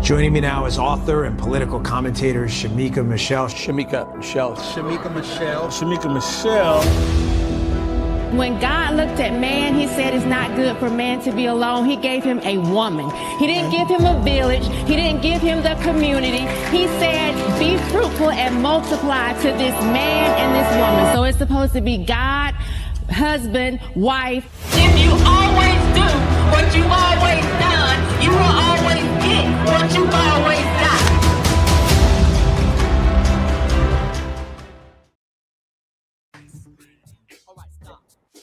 Joining me now is author and political commentator Shamika Michelle. When God looked at man, he said it's not good for man to be alone. He gave him a woman. He didn't give him a village. He didn't give him the community. He said, be fruitful and multiply to this man and this woman. So it's supposed to be God, husband, wife. If you always do what you've always done, you will always get what you've always got.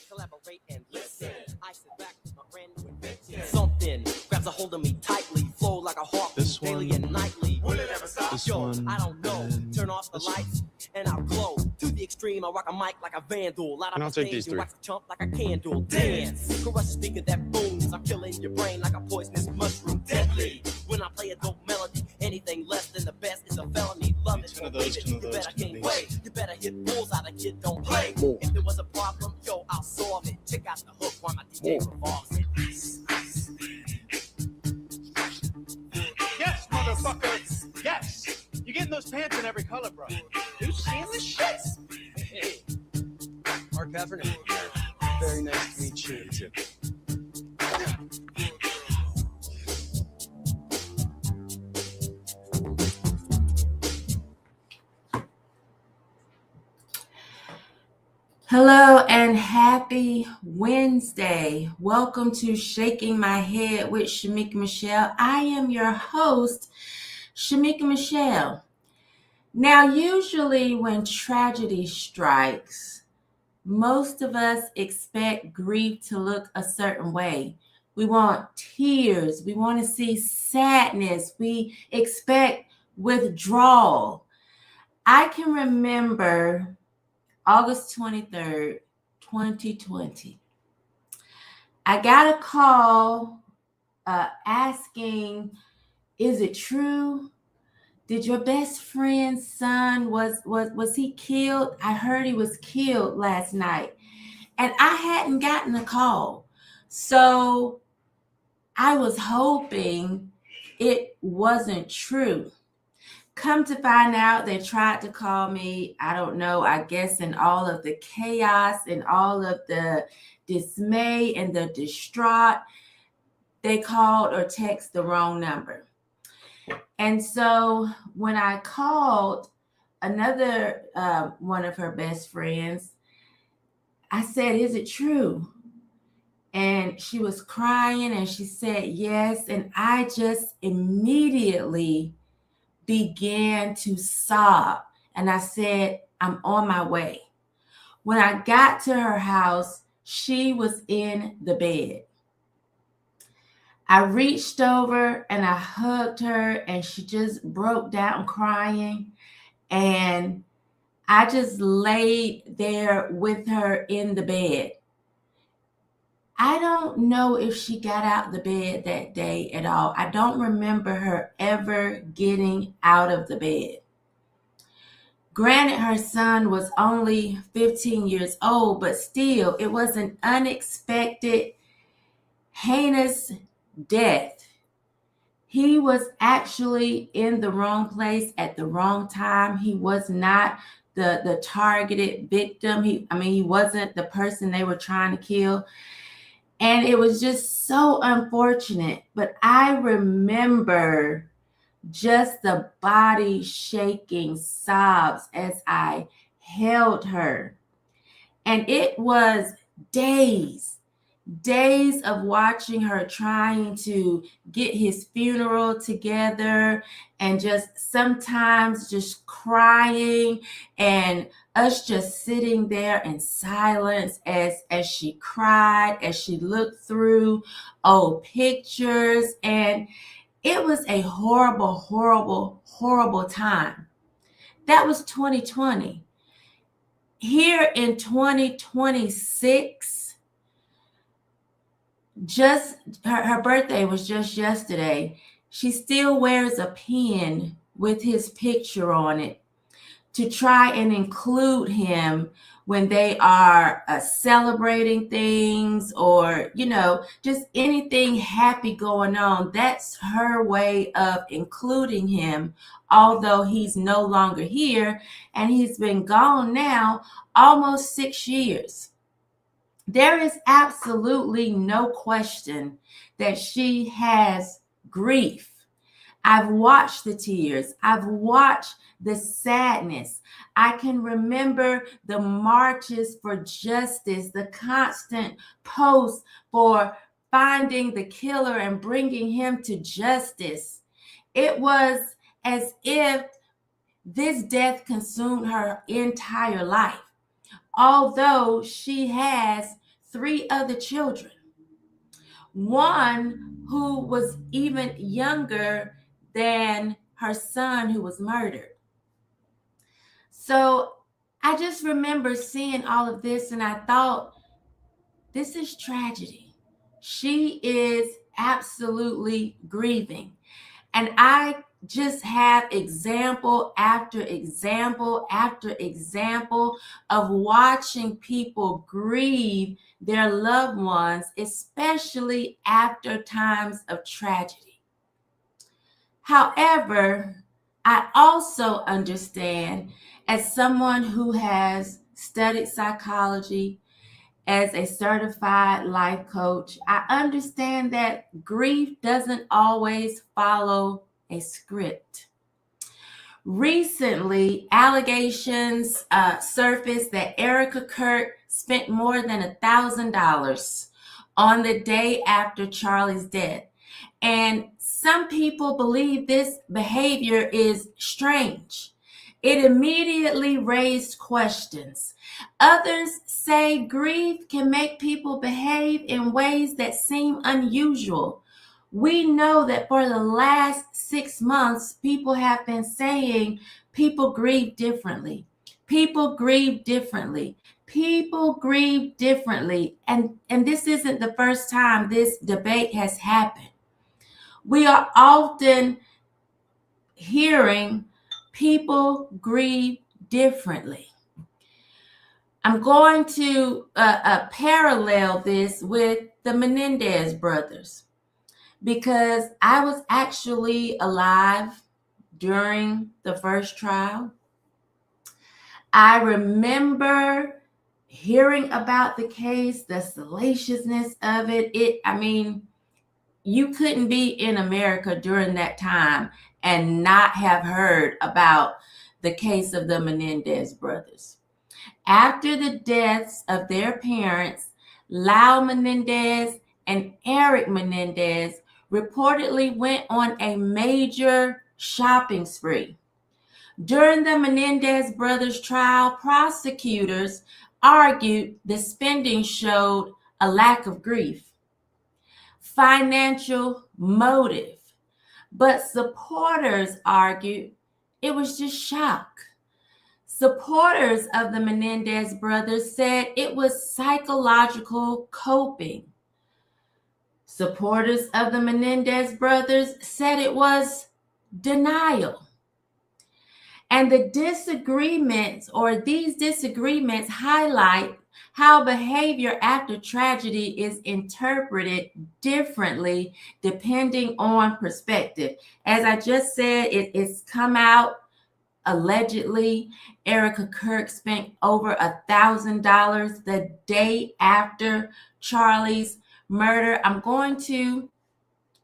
Collaborate and listen. I sit back with my friend who invented something. Grabs a hold of me tightly, flow like a hawk daily and nightly. Will it ever stop? Yo, I don't know. Turn off the lights and I'll glow. To the extreme, I rock a mic like a vandal. Light up the stage and wax a chump like a candle. Dance. Crush a speaker that booms. I'm killing your brain like a poisonous mushroom. Deadly. When I play a dope melody, anything less than the best is a felony. Love it. You better gain weight. You better hit bulls out of kid, don't play. If there was a problem, yo, I'll solve it. Check out the hook while my DJ revolves it. Yes, motherfucker. Yes. You're getting those pants in every color, bro. You seeing this shit? Hey, Mark Kaepernick. Very nice to meet you. Hello and happy Wednesday. Welcome to Shaking My Head with Shamika Michelle. I am your host, Shamika Michelle. Now, usually when tragedy strikes, most of us expect grief to look a certain way. We want tears. We want to see sadness. We expect withdrawal. I can remember August 23rd, 2020. I got a call asking, is it true? Did your best friend's son, was he killed? I heard he was killed last night. And I hadn't gotten a call. So I was hoping it wasn't true. Come to find out, they tried to call me, I don't know, I guess in all of the chaos and all of the dismay and the distraught, they called or texted the wrong number. And so when I called another one of her best friends, I said, is it true? And she was crying and she said, yes. And I just immediately began to sob. And I said, I'm on my way. When I got to her house, she was in the bed. I reached over and I hugged her and she just broke down crying. And I just laid there with her in the bed. I don't know if she got out of the bed that day at all. I don't remember her ever getting out of the bed. Granted, her son was only 15 years old, but still, it was an unexpected, heinous death. He was actually in the wrong place at the wrong time. He was not the targeted victim. He wasn't the person they were trying to kill. And it was just so unfortunate. But I remember just the body shaking sobs as I held her. And it was days of watching her trying to get his funeral together and just sometimes just crying and us just sitting there in silence as she cried, as she looked through old pictures. And it was a horrible, horrible, horrible time. That was 2020. Here in 2026, just her birthday was just yesterday. She still wears a pin with his picture on it to try and include him when they are celebrating things or, just anything happy going on. That's her way of including him, although he's no longer here and he's been gone now almost 6 years. There is absolutely no question that she has grief. I've watched the tears. I've watched the sadness. I can remember the marches for justice, the constant posts for finding the killer and bringing him to justice. It was as if this death consumed her entire life, although she has 3 other children. One who was even younger than her son who was murdered. So I just remember seeing all of this and I thought, this is tragedy. She is absolutely grieving. And I just have example after example after example of watching people grieve their loved ones, especially after times of tragedy. However, I also understand, as someone who has studied psychology, as a certified life coach, I understand that grief doesn't always follow a script. Recently, allegations surfaced that Erika Kirk spent more than $1,000 on the day after Charlie's death. And some people believe this behavior is strange. It immediately raised questions. Others say grief can make people behave in ways that seem unusual. We know that for the last 6 months, people have been saying people grieve differently. People grieve differently. People grieve differently. And this isn't the first time this debate has happened. We are often hearing people grieve differently. I'm going to parallel this with the Menendez brothers because I was actually alive during the first trial. I remember hearing about the case, the salaciousness of it. You couldn't be in America during that time and not have heard about the case of the Menendez brothers. After the deaths of their parents, Lau Menendez and Eric Menendez reportedly went on a major shopping spree. During the Menendez brothers' trial, prosecutors argued the spending showed a lack of grief, financial motive, but supporters argued it was just shock. Supporters of the Menendez brothers said it was psychological coping. Supporters of the Menendez brothers said it was denial. And these disagreements highlight how behavior after tragedy is interpreted differently depending on perspective. As I just said, it's come out allegedly Erika Kirk spent over $1,000 the day after Charlie's murder. I'm going to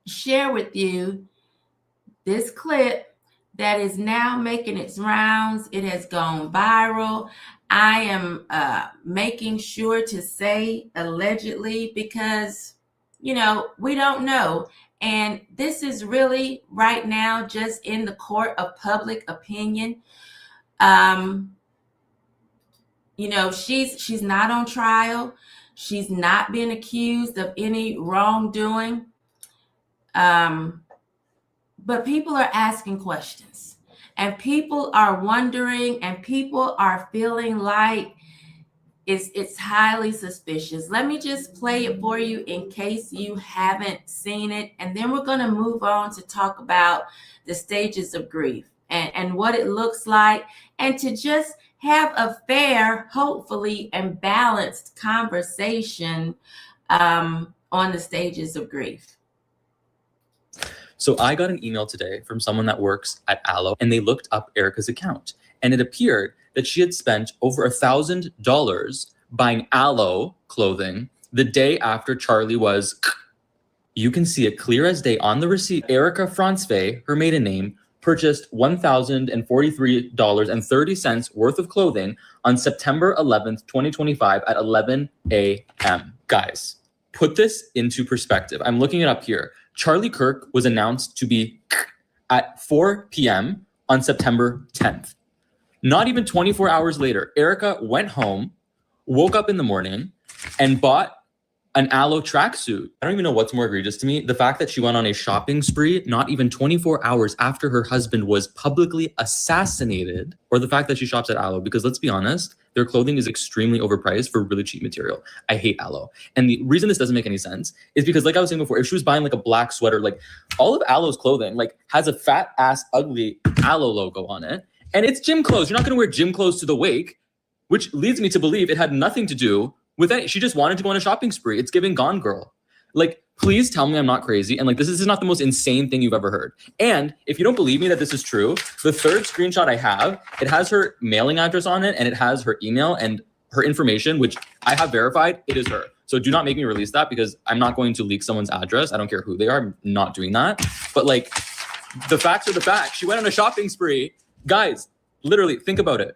share with you this clip that is now making its rounds. It has gone viral. I am making sure to say allegedly because, we don't know. And this is really right now just in the court of public opinion. She's not on trial. She's not been accused of any wrongdoing. But people are asking questions and people are wondering and people are feeling like it's highly suspicious. Let me just play it for you in case you haven't seen it. And then we're going to move on to talk about the stages of grief. and what it looks like, and to just have a fair, hopefully, and balanced conversation on the stages of grief. So I got an email today from someone that works at Aloe, and they looked up Erika's account, and it appeared that she had spent over $1,000 buying Aloe clothing the day after Charlie was. You can see it clear as day on the receipt. Erika Francevey, her maiden name, purchased $1,043.30 worth of clothing on September 11th, 2025 at 11 a.m. Guys, put this into perspective. I'm looking it up here. Charlie Kirk was announced to be at 4 p.m. on September 10th. Not even 24 hours later, Erika went home, woke up in the morning, and bought an Aloe tracksuit. I don't even know what's more egregious to me. The fact that she went on a shopping spree not even 24 hours after her husband was publicly assassinated, or the fact that she shops at Aloe, because let's be honest, their clothing is extremely overpriced for really cheap material. I hate Aloe. And the reason this doesn't make any sense is because, like I was saying before, if she was buying like a black sweater, like all of Aloe's clothing like has a fat ass ugly Aloe logo on it. And it's gym clothes. You're not going to wear gym clothes to the wake, which leads me to believe it had nothing to do with that. She just wanted to go on a shopping spree. It's giving Gone Girl. Like, please tell me I'm not crazy. And like, this is not the most insane thing you've ever heard. And if you don't believe me that this is true, the third screenshot I have, it has her mailing address on it, and it has her email and her information, which I have verified. It is her. So do not make me release that, because I'm not going to leak someone's address. I don't care who they are. I'm not doing that. But like, the facts are the facts. She went on a shopping spree. Guys, literally think about it.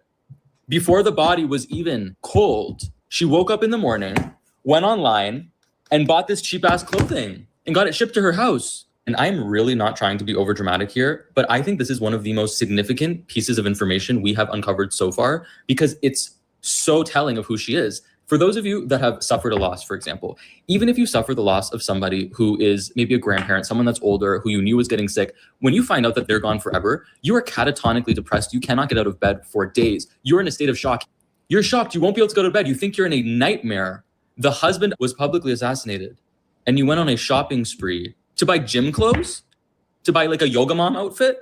Before the body was even cold, she woke up in the morning, went online, and bought this cheap ass clothing and got it shipped to her house. And I'm really not trying to be over dramatic here, but I think this is one of the most significant pieces of information we have uncovered so far, because it's so telling of who she is. For those of you that have suffered a loss, for example, even if you suffer the loss of somebody who is maybe a grandparent, someone that's older, who you knew was getting sick, when you find out that they're gone forever, you are catatonically depressed. You cannot get out of bed for days. You're in a state of shock. You're shocked. You won't be able to go to bed. You think you're in a nightmare. The husband was publicly assassinated, and you went on a shopping spree to buy gym clothes, to buy like a yoga mom outfit.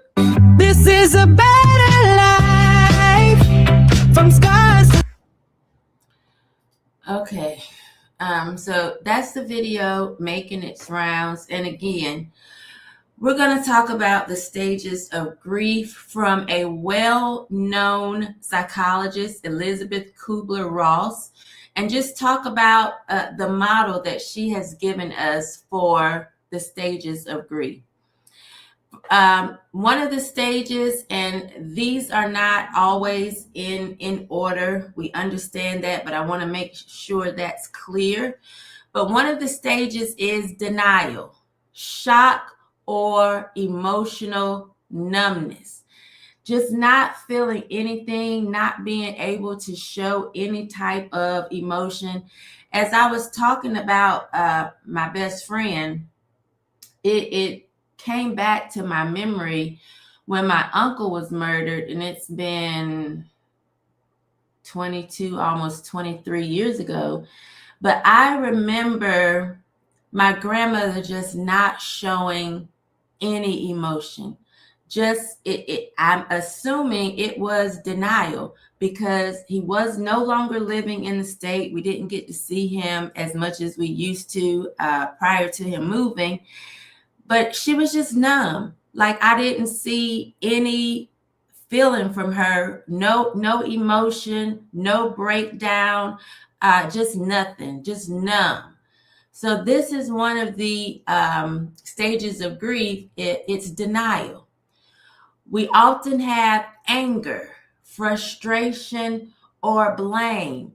This is a better life from scars. Okay, so that's the video making its rounds. And again, we're going to talk about the stages of grief from a well-known psychologist, Elizabeth Kubler-Ross, and just talk about the model that she has given us for the stages of grief. One of the stages, and these are not always in order, we understand that, but I want to make sure that's clear. But one of the stages is denial, shock, or emotional numbness. Just not feeling anything, not being able to show any type of emotion. As I was talking about my best friend, it came back to my memory when my uncle was murdered, and it's been 22, almost 23 years ago. But I remember my grandmother just not showing any emotion. I'm assuming it was denial, because he was no longer living in the state. We didn't get to see him as much as we used to prior to him moving. But she was just numb. Like, I didn't see any feeling from her, no emotion, no breakdown, just nothing, just numb. So this is one of the stages of grief. It's denial. We often have anger, frustration, or blame.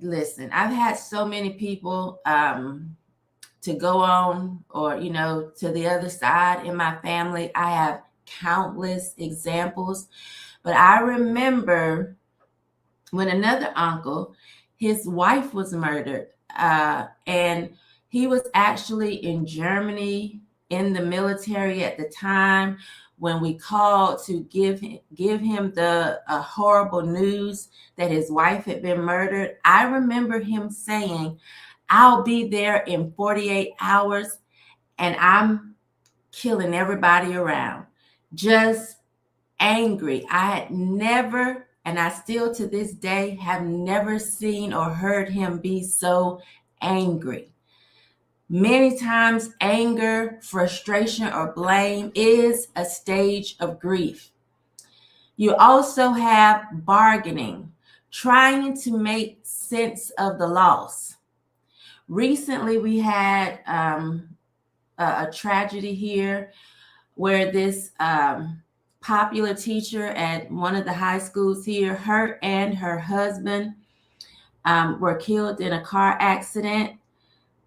Listen, I've had so many people to go on, or, to the other side in my family. I have countless examples, but I remember when another uncle, his wife was murdered, and he was actually in Germany in the military at the time. When we called to give him the horrible news that his wife had been murdered, I remember him saying, "I'll be there in 48 hours and I'm killing everybody around." just angry. I had never, and I still to this day have never seen or heard him be so angry. Many times, anger, frustration, or blame is a stage of grief. You also have bargaining, trying to make sense of the loss. Recently, we had a tragedy here where this popular teacher at one of the high schools here, her and her husband were killed in a car accident,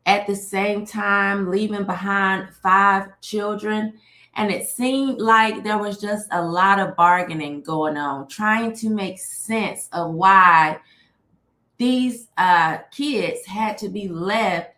at the same time leaving behind 5 children. And it seemed like there was just a lot of bargaining going on, trying to make sense of why these kids had to be left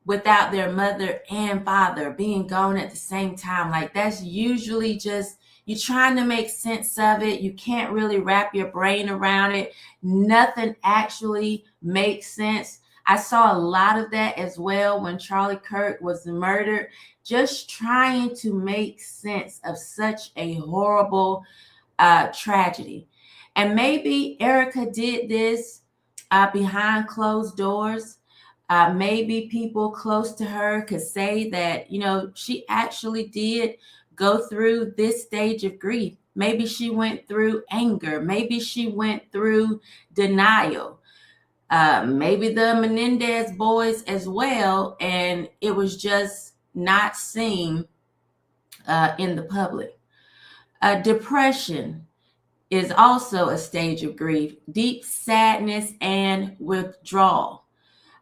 without their mother and father being gone at the same time. Like, that's usually just, you're trying to make sense of it. You can't really wrap your brain around it. Nothing actually makes sense. I saw a lot of that as well when Charlie Kirk was murdered, just trying to make sense of such a horrible tragedy. And maybe Erika did this behind closed doors. Maybe people close to her could say that, you know, she actually did go through this stage of grief. Maybe she went through anger. Maybe she went through denial. Maybe the Menendez boys as well. And it was just not seen in the public. Depression is also a stage of grief, deep sadness and withdrawal.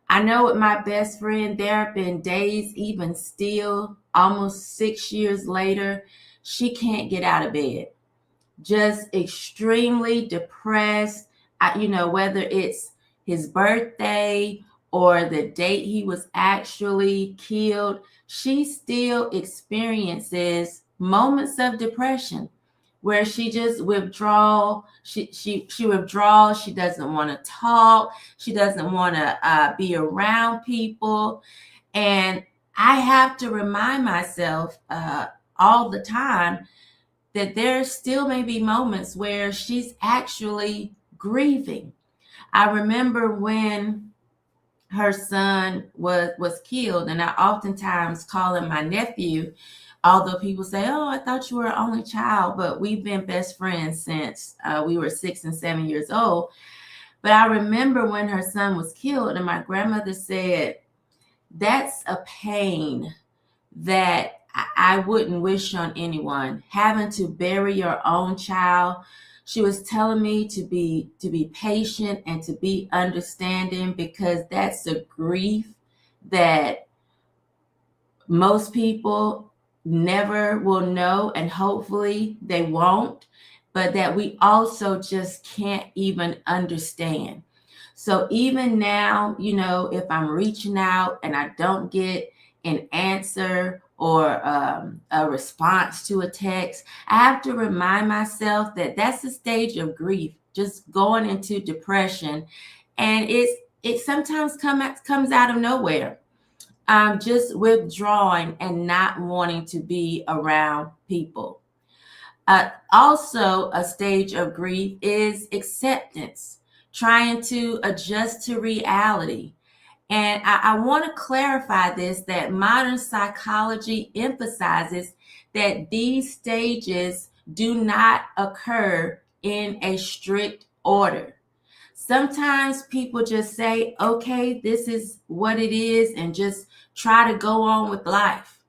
I know with my best friend, there have been days, even still, almost 6 years later, she can't get out of bed. Just extremely depressed, whether it's his birthday or the date he was actually killed, she still experiences moments of depression where she just withdraws. She withdraws. She doesn't want to talk. She doesn't want to be around people. And I have to remind myself all the time that there still may be moments where she's actually grieving. I remember when her son was killed, and I oftentimes call him my nephew, although people say, oh, I thought you were an only child, but we've been best friends since we were 6 and 7 years old. But I remember when her son was killed, and my grandmother said, that's a pain that I wouldn't wish on anyone, having to bury your own child. She was telling me to be patient and to be understanding, because that's a grief that most people never will know, and hopefully they won't, but that we also just can't even understand. So even now, if I'm reaching out and I don't get an answer or a response to a text, I have to remind myself that that's a stage of grief, just going into depression. And it sometimes comes out of nowhere. Just withdrawing and not wanting to be around people. Also, a stage of grief is acceptance, trying to adjust to reality. And I want to clarify this, that modern psychology emphasizes that these stages do not occur in a strict order. Sometimes people just say, okay, this is what it is, and just try to go on with life.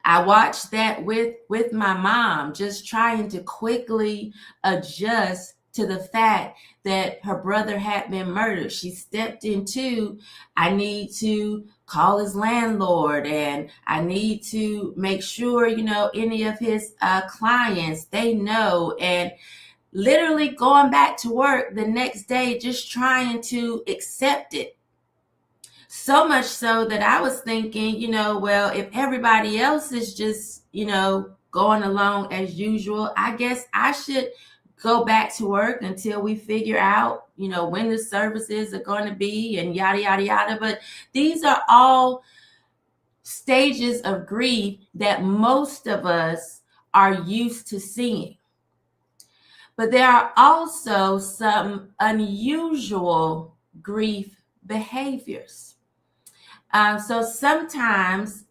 I watched that with my mom, just trying to quickly adjust to the fact that her brother had been murdered. She stepped into, I need to call his landlord, and I need to make sure, any of his clients, they know, and literally going back to work the next day, just trying to accept it. So much so that I was thinking, well, if everybody else is just, going along as usual, I guess I should go back to work until we figure out, when the services are going to be, and yada, yada, yada. But these are all stages of grief that most of us are used to seeing. But there are also some unusual grief behaviors. So sometimes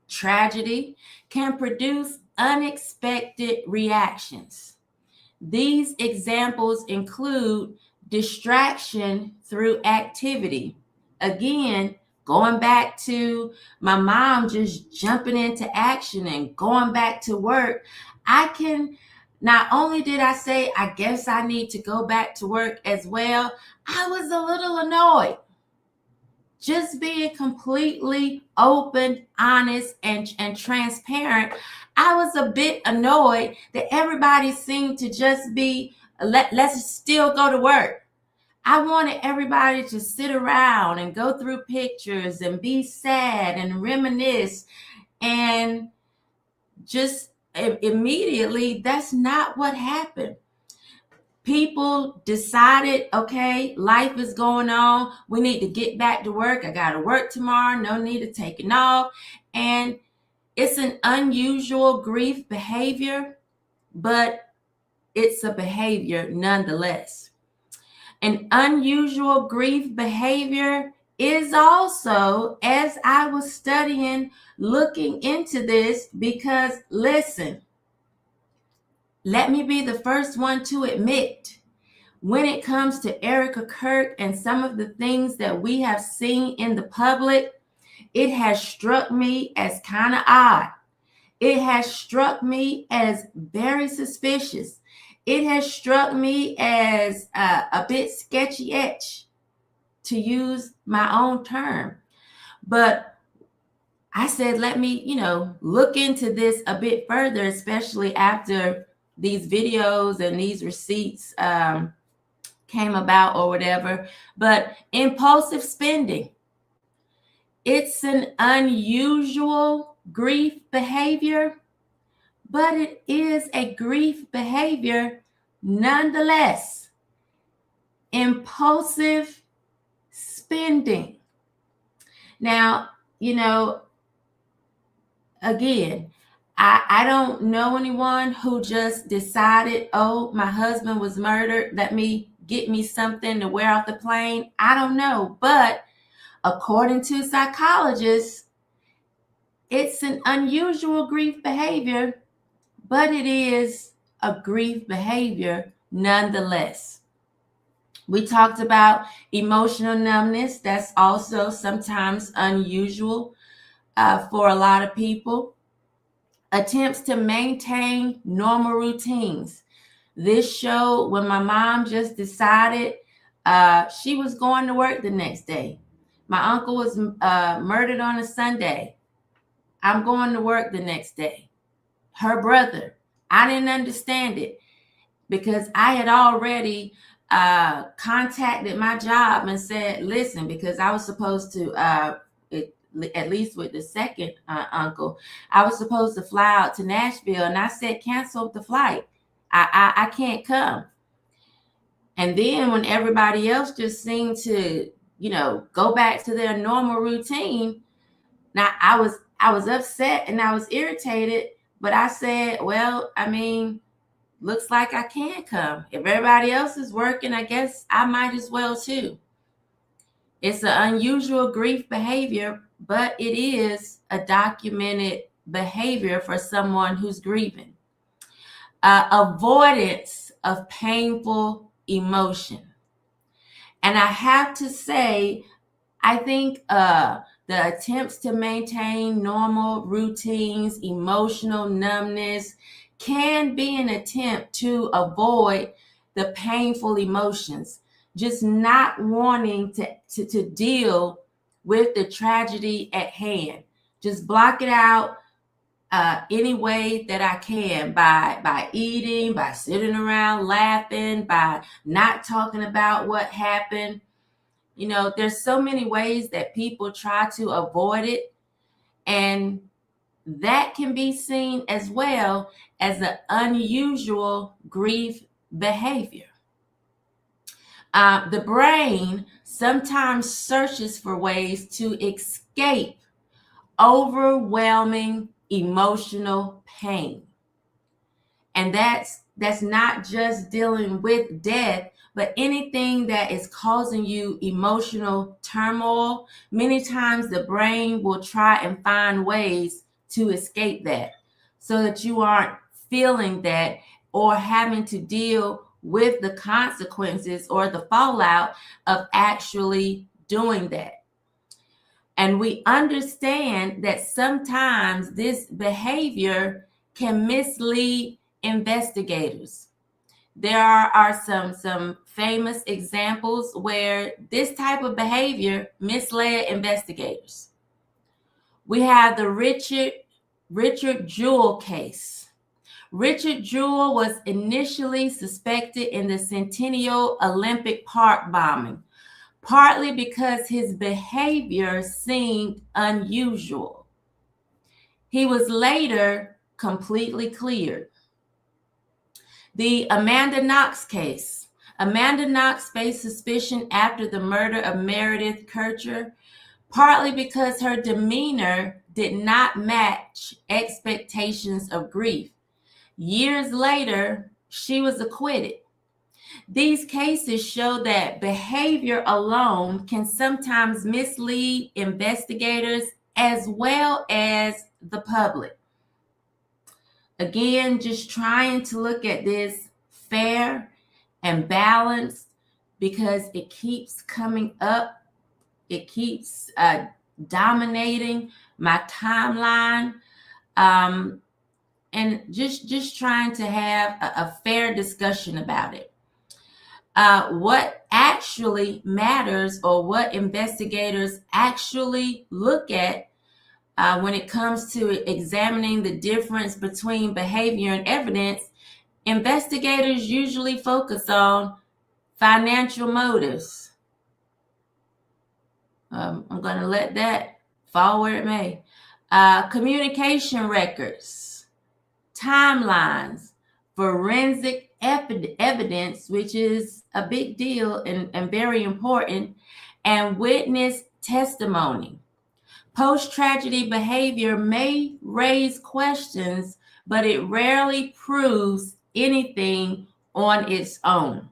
tragedy can produce unexpected reactions. These examples include distraction through activity. Again, going back to my mom just jumping into action and going back to work, not only did I say, I guess I need to go back to work as well, I was a little annoyed. Just being completely open, honest, and transparent, I was a bit annoyed that everybody seemed to just be, let's still go to work. I wanted everybody to sit around and go through pictures and be sad and reminisce, and just immediately, that's not what happened. People decided, okay, life is going on. We need to get back to work. I got to work tomorrow. No need to take it off. And it's an unusual grief behavior, but it's a behavior nonetheless. An unusual grief behavior is also, as I was studying, looking into this, because listen, let me be the first one to admit, when it comes to Erika Kirk and some of the things that we have seen in the public, it has struck me as kind of odd. It has struck me as very suspicious. It has struck me as a bit sketchy-etch, to use my own term. But I said, let me, look into this a bit further, especially after these videos and these receipts came about or whatever. But impulsive spending, it's an unusual grief behavior, but it is a grief behavior nonetheless. Impulsive spending. Now, again, I don't know anyone who just decided, oh, my husband was murdered, let me get me something to wear off the plane. I don't know. But according to psychologists, it's an unusual grief behavior, but it is a grief behavior nonetheless. We talked about emotional numbness. That's also sometimes unusual for a lot of people. Attempts to maintain normal routines. This showed when my mom just decided she was going to work the next day. My uncle was murdered on a Sunday. I'm going to work the next day. Her brother, I didn't understand it because I had already contacted my job and said, listen, because I was supposed to, at least with the second uncle, I was supposed to fly out to Nashville, and I said, cancel the flight. I can't come. And then when everybody else just seemed to, go back to their normal routine, now I was upset and I was irritated, but I said, well, looks like I can come. If everybody else is working, I guess I might as well too. It's an unusual grief behavior, but it is a documented behavior for someone who's grieving. Avoidance of painful emotion. And I have to say, I think the attempts to maintain normal routines, emotional numbness, can be an attempt to avoid the painful emotions, just not wanting to deal with the tragedy at hand. Just block it out any way that I can, by eating, by sitting around laughing, by not talking about what happened. There's so many ways that people try to avoid it, and that can be seen as well as an unusual grief behavior. The brain sometimes searches for ways to escape overwhelming emotional pain. And that's not just dealing with death, but anything that is causing you emotional turmoil. Many times the brain will try and find ways to escape that so that you aren't feeling that or having to deal with the consequences or the fallout of actually doing that. And we understand that sometimes this behavior can mislead investigators. There are some famous examples where this type of behavior misled investigators. We have the Richard Jewell case. Richard Jewell was initially suspected in the Centennial Olympic Park bombing, partly because his behavior seemed unusual. He was later completely cleared. The Amanda Knox case. Amanda Knox faced suspicion after the murder of Meredith Kercher, partly because her demeanor did not match expectations of grief. Years later, she was acquitted. These cases show that behavior alone can sometimes mislead investigators as well as the public. Again, just trying to look at this fair and balanced because it keeps coming up. It keeps dominating my timeline. And just trying to have a fair discussion about it. What actually matters or what investigators actually look at when it comes to examining the difference between behavior and evidence, investigators usually focus on financial motives. I'm going to let that fall where it may. Communication records, timelines, forensic evidence, which is a big deal and very important, and witness testimony. Post-tragedy behavior may raise questions, but it rarely proves anything on its own.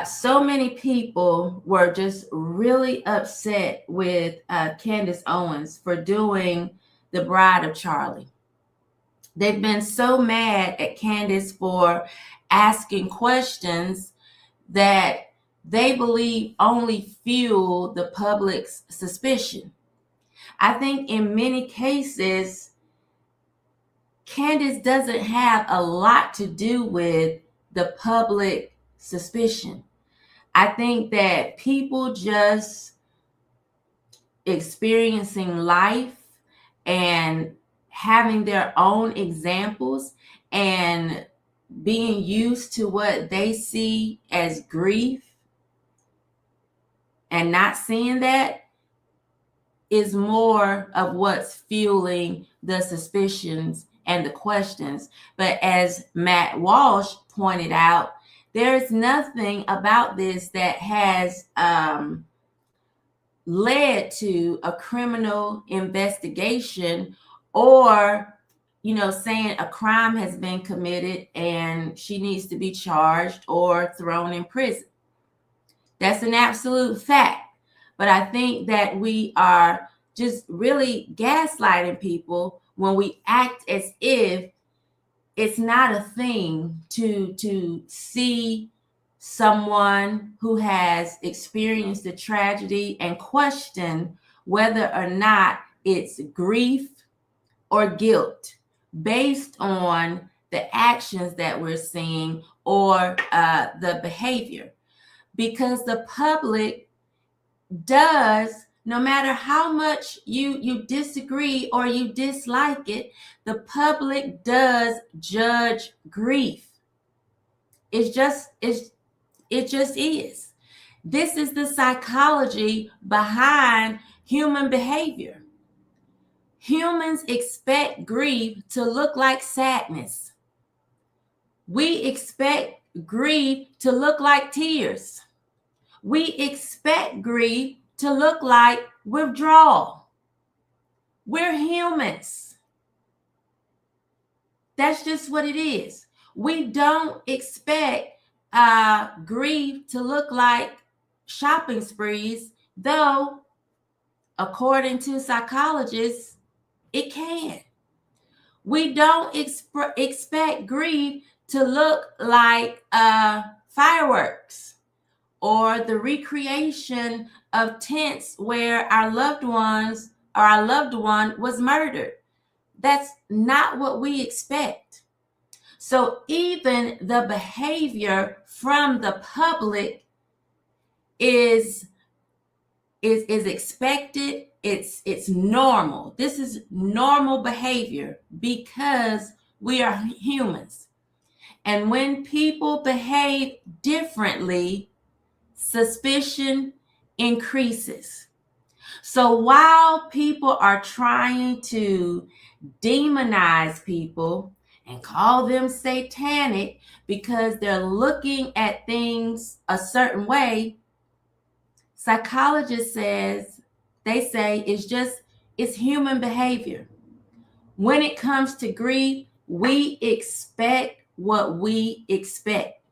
So many people were just really upset with Candace Owens for doing The Bride of Charlie. They've been so mad at Candace for asking questions that they believe only fuel the public's suspicion. I think in many cases, Candace doesn't have a lot to do with the public suspicion. I think that people just experiencing life and having their own examples and being used to what they see as grief and not seeing that is more of what's fueling the suspicions and the questions. But as Matt Walsh pointed out, there's nothing about this that has led to a criminal investigation or, saying a crime has been committed and she needs to be charged or thrown in prison. That's an absolute fact. But I think that we are just really gaslighting people when we act as if it's not a thing to see someone who has experienced a tragedy and question whether or not it's grief or guilt based on the actions that we're seeing or the behavior. Because the public does, no matter how much you disagree or you dislike it, the public does judge grief. It just is. This is the psychology behind human behavior. Humans expect grief to look like sadness. We expect grief to look like tears. We expect grief to look like withdrawal. We're humans. That's just what it is. We don't expect grief to look like shopping sprees, though, according to psychologists, it can. We don't expect grief to look like fireworks or the recreation of tents where our loved ones or our loved one was murdered. That's not what we expect. So even the behavior from the public is expected. It's normal. This is normal behavior because we are humans. And when people behave differently, suspicion increases. So while people are trying to demonize people and call them satanic because they're looking at things a certain way, psychologists say it's human behavior. When it comes to grief, we expect what we expect.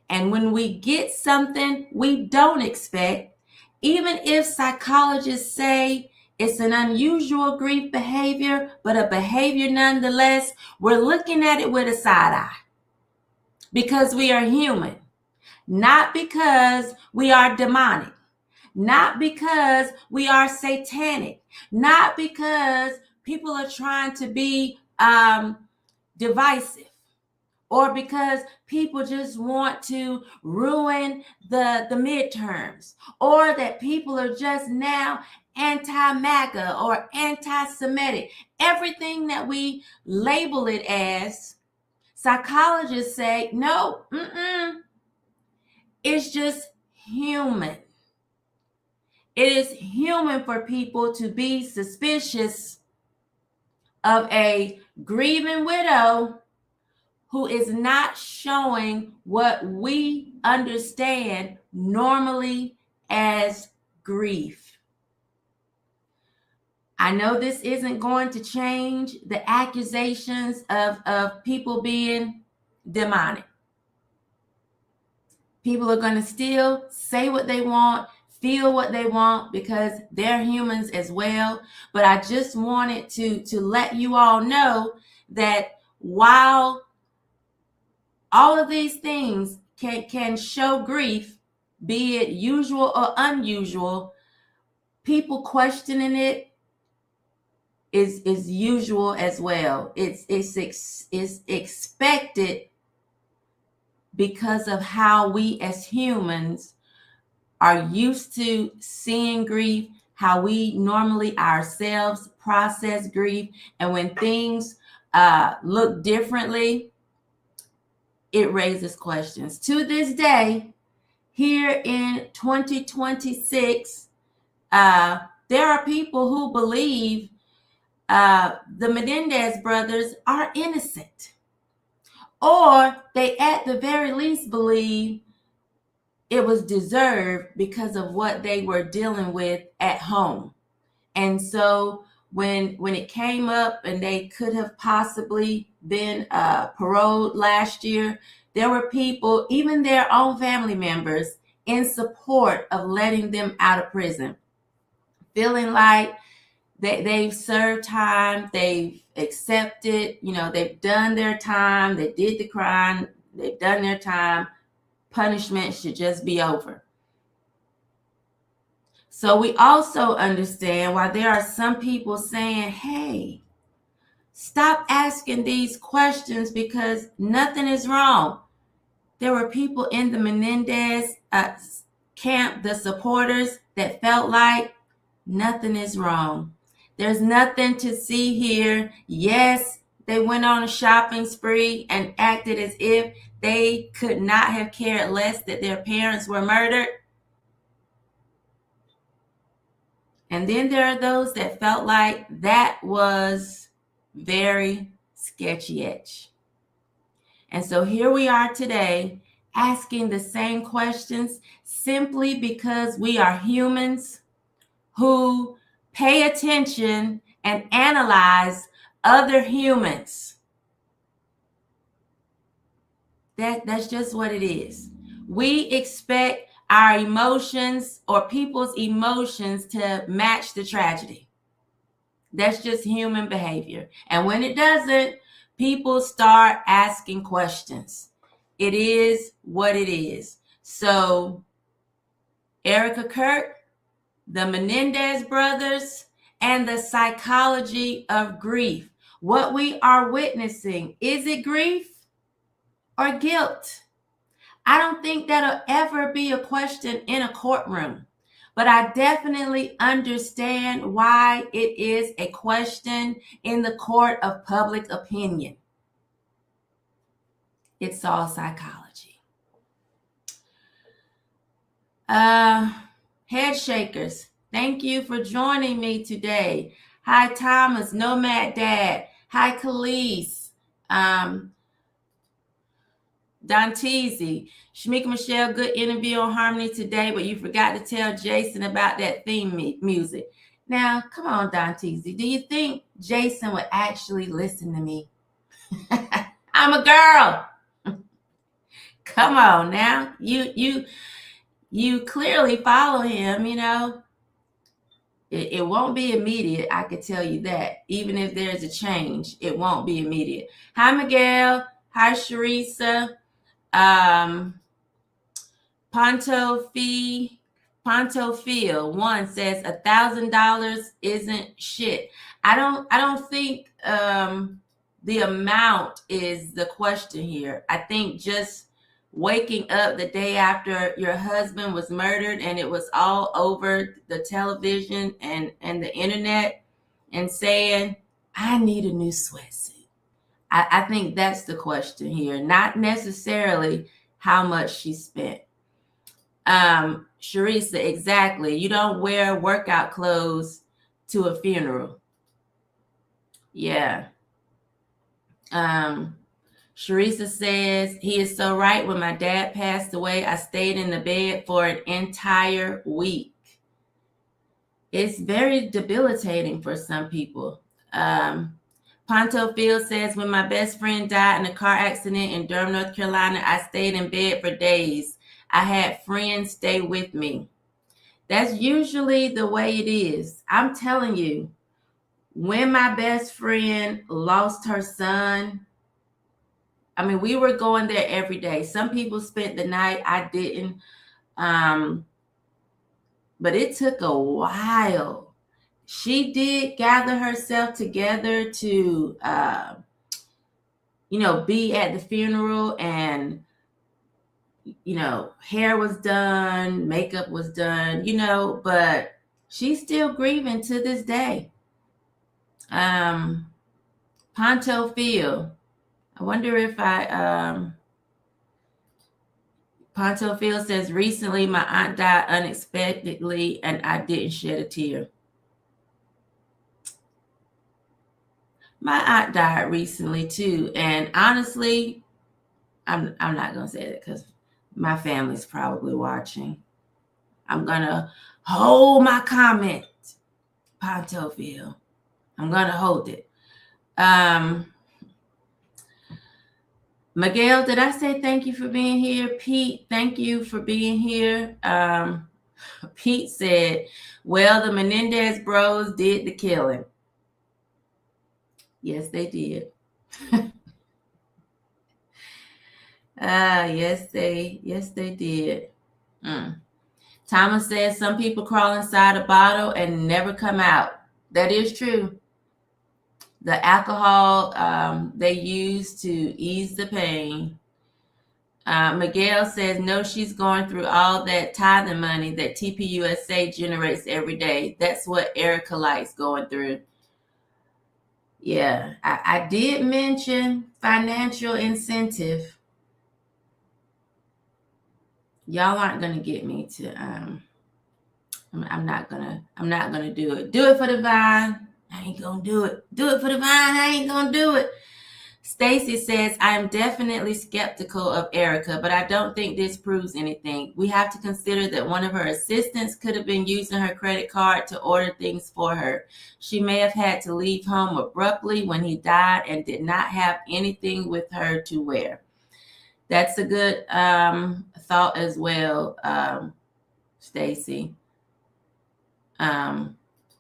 And when we get something we don't expect, even if psychologists say it's an unusual grief behavior, but a behavior nonetheless, we're looking at it with a side eye because we are human, not because we are demonic, not because we are satanic, not because people are trying to be divisive, or because people just want to ruin the midterms, or that people are just now anti-MAGA or anti-Semitic. Everything that we label it as, psychologists say, no, it's just human. It is human for people to be suspicious of a grieving widow who is not showing what we understand normally as grief. I know this isn't going to change the accusations of people being demonic. People are going to still say what they want, feel what they want, because they're humans as well. But I just wanted to let you all know that while all of these things can show grief, be it usual or unusual, people questioning it is usual as well. It's expected because of how we as humans are used to seeing grief, how we normally ourselves process grief. And when things look differently, it raises questions. To this day, here in 2026, there are people who believe the Menendez brothers are innocent, or they at the very least believe it was deserved because of what they were dealing with at home. And so when it came up and they could have possibly been paroled last year, there were people, even their own family members, in support of letting them out of prison, feeling like they've served time, they've accepted, they've done their time, they did the crime, they've done their time, punishment should just be over. So we also understand why there are some people saying, hey, stop asking these questions because nothing is wrong. There were people in the Menendez camp, the supporters, that felt like nothing is wrong. There's nothing to see here. Yes, they went on a shopping spree and acted as if they could not have cared less that their parents were murdered. And then there are those that felt like that was very sketchy-etch. And so here we are today asking the same questions simply because we are humans who pay attention and analyze other humans. That's just what it is. We expect our emotions or people's emotions to match the tragedy. That's just human behavior. And when it doesn't, people start asking questions. It is what it is. So, Erika Kirk, the Menendez brothers, and the psychology of grief. What we are witnessing, is it grief or guilt? I don't think that'll ever be a question in a courtroom, but I definitely understand why it is a question in the court of public opinion. It's all psychology. Head shakers, thank you for joining me today. Hi, Thomas, Nomad Dad. Hi, Khalees. Danteezy, Shamika Michelle, good interview on Harmony today, but you forgot to tell Jason about that theme music. Now, come on, Danteezy. Do you think Jason would actually listen to me? I'm a girl. Come on now. You clearly follow him, you know. It won't be immediate, I can tell you that. Even if there's a change, it won't be immediate. Hi, Miguel. Hi, Sharisa. Ponto Field 1 says $1,000 isn't shit. I don't think the amount is the question here. I think just waking up the day after your husband was murdered and it was all over the television and the internet and saying, I need a new sweatsuit. I think that's the question here, not necessarily how much she spent. Sharisa, exactly. You don't wear workout clothes to a funeral. Yeah. Sharisa says, he is so right. When my dad passed away, I stayed in the bed for an entire week. It's very debilitating for some people. Ponto Field says, when my best friend died in a car accident in Durham, North Carolina, I stayed in bed for days. I had friends stay with me. That's usually the way it is. I'm telling you, when my best friend lost her son, I mean, we were going there every day. Some people spent the night. I didn't. But it took a while. She did gather herself together to, be at the funeral, and, hair was done, makeup was done, but she's still grieving to this day. Ponto Field. I wonder if Ponto Field says, recently my aunt died unexpectedly and I didn't shed a tear. My aunt died recently too, and honestly, I'm not gonna say that because my family's probably watching. I'm gonna hold my comment, Ponto Field. I'm gonna hold it. Miguel, did I say thank you for being here? Pete, thank you for being here. Pete said, well, the Menendez bros did the killing. Yes, they did. Yes, they did. Thomas says some people crawl inside a bottle and never come out. That is true. The alcohol they use to ease the pain. Miguel says, no, she's going through all that tithing money that TPUSA generates every day. That's what Erika likes going through. Yeah, I did mention financial incentive. Y'all aren't gonna get me to. I'm not gonna do it. Do it for the vine. I ain't gonna do it. Do it for the vine. I ain't gonna do it. Stacy says, I am definitely skeptical of Erika, but I don't think this proves anything. We have to consider that one of her assistants could have been using her credit card to order things for her. She may have had to leave home abruptly when he died and did not have anything with her to wear. That's a good thought as well, Stacy. Now,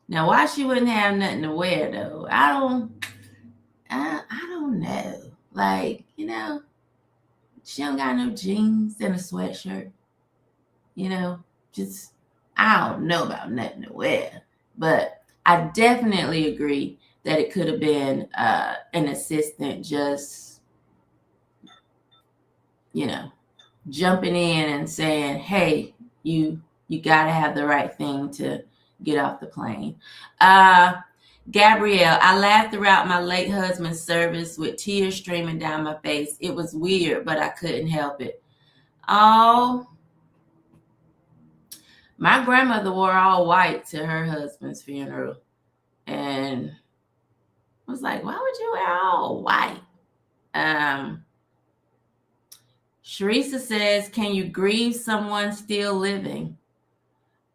why she wouldn't have nothing to wear, though? I don't know. Like, you know, she don't got no jeans and a sweatshirt. You know, just, I don't know about nothing to wear. But I definitely agree that it could have been an assistant just, you know, jumping in and saying, hey, you got to have the right thing to get off the plane. Gabrielle, I laughed throughout my late husband's service with tears streaming down my face. It was weird, but I couldn't help it. Oh, my grandmother wore all white to her husband's funeral. And I was like, why would you wear all white? Sharisa says, can you grieve someone still living?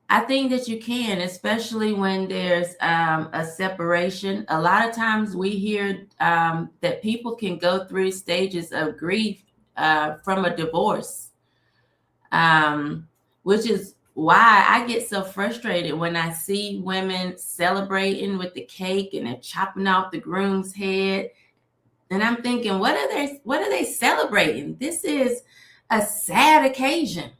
I think that you can, especially when there's a separation. A lot of times we hear that people can go through stages of grief from a divorce, which is why I get so frustrated when I see women celebrating with the cake and they're chopping off the groom's head. And I'm thinking, what are they celebrating? This is a sad occasion.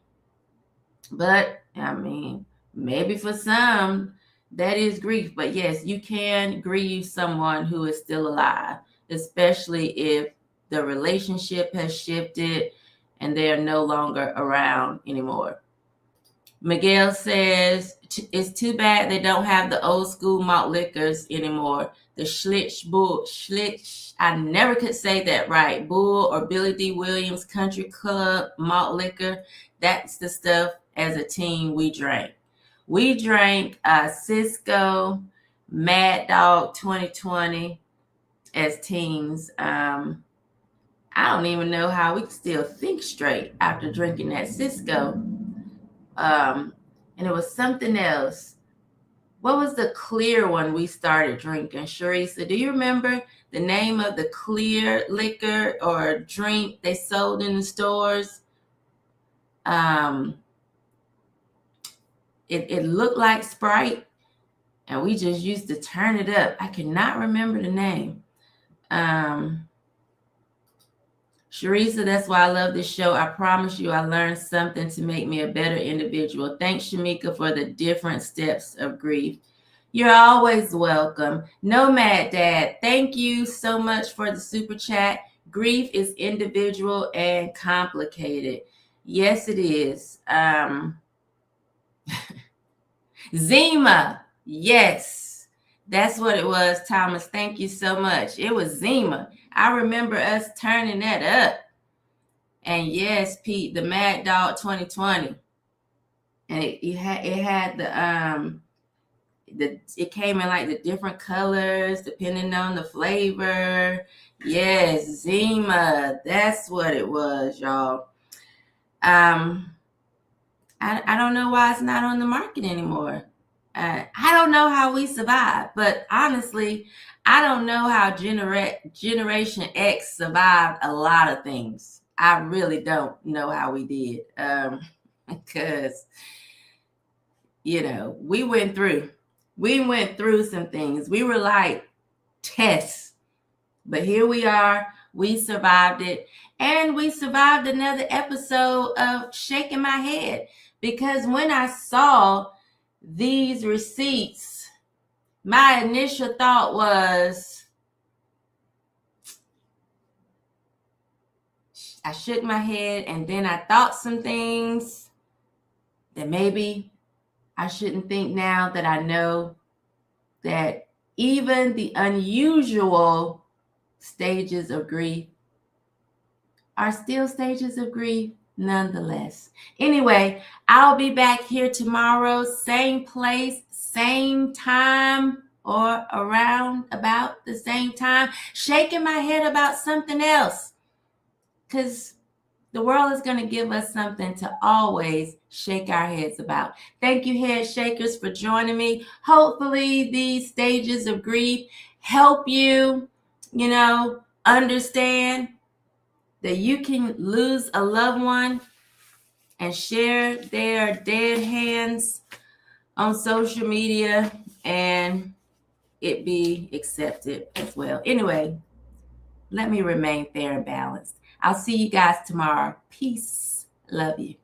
But I mean, maybe for some, that is grief. But yes, you can grieve someone who is still alive, especially if the relationship has shifted and they are no longer around anymore. Miguel says, it's too bad they don't have the old school malt liquors anymore. The Schlitz, I never could say that right. Bull or Billy D. Williams Country Club malt liquor. That's the stuff as a teen we drank. We drank Cisco, Mad Dog 2020 as teens. I don't even know how we could still think straight after drinking that Cisco. And it was something else. What was the clear one we started drinking? Sharisa, do you remember the name of the clear liquor or drink they sold in the stores? It looked like Sprite, and we just used to turn it up. I cannot remember the name. Sharisa, that's why I love this show. I promise you I learned something to make me a better individual. Thanks, Shamika, for the different steps of grief. You're always welcome. Nomad Dad, thank you so much for the super chat. Grief is individual and complicated. Yes, it is. Zima, yes, that's what it was, Thomas. Thank you so much. It was Zima. I remember us turning that up. And yes, Pete, the Mad Dog 2020. And it had it came in like the different colors depending on the flavor. Yes, Zima, that's what it was, y'all. I don't know why it's not on the market anymore. I don't know how we survived, but honestly, I don't know how Generation X survived a lot of things. I really don't know how we did, because, you know, we went through some things. We were like tests, but here we are. We survived it, and we survived another episode of Shaking My Head, because when I saw these receipts, my initial thought was, I shook my head, and then I thought some things that maybe I shouldn't think now that I know that even the unusual stages of grief are still stages of grief nonetheless. Anyway, I'll be back here tomorrow, same place, same time. or around about the same time, shaking my head about something else. Because the world is going to give us something to always shake our heads about. Thank you, head shakers, for joining me. Hopefully, these stages of grief help you, understand that you can lose a loved one and share their dead hands on social media and it be accepted as well. Anyway, let me remain fair and balanced. I'll see you guys tomorrow. Peace. Love you.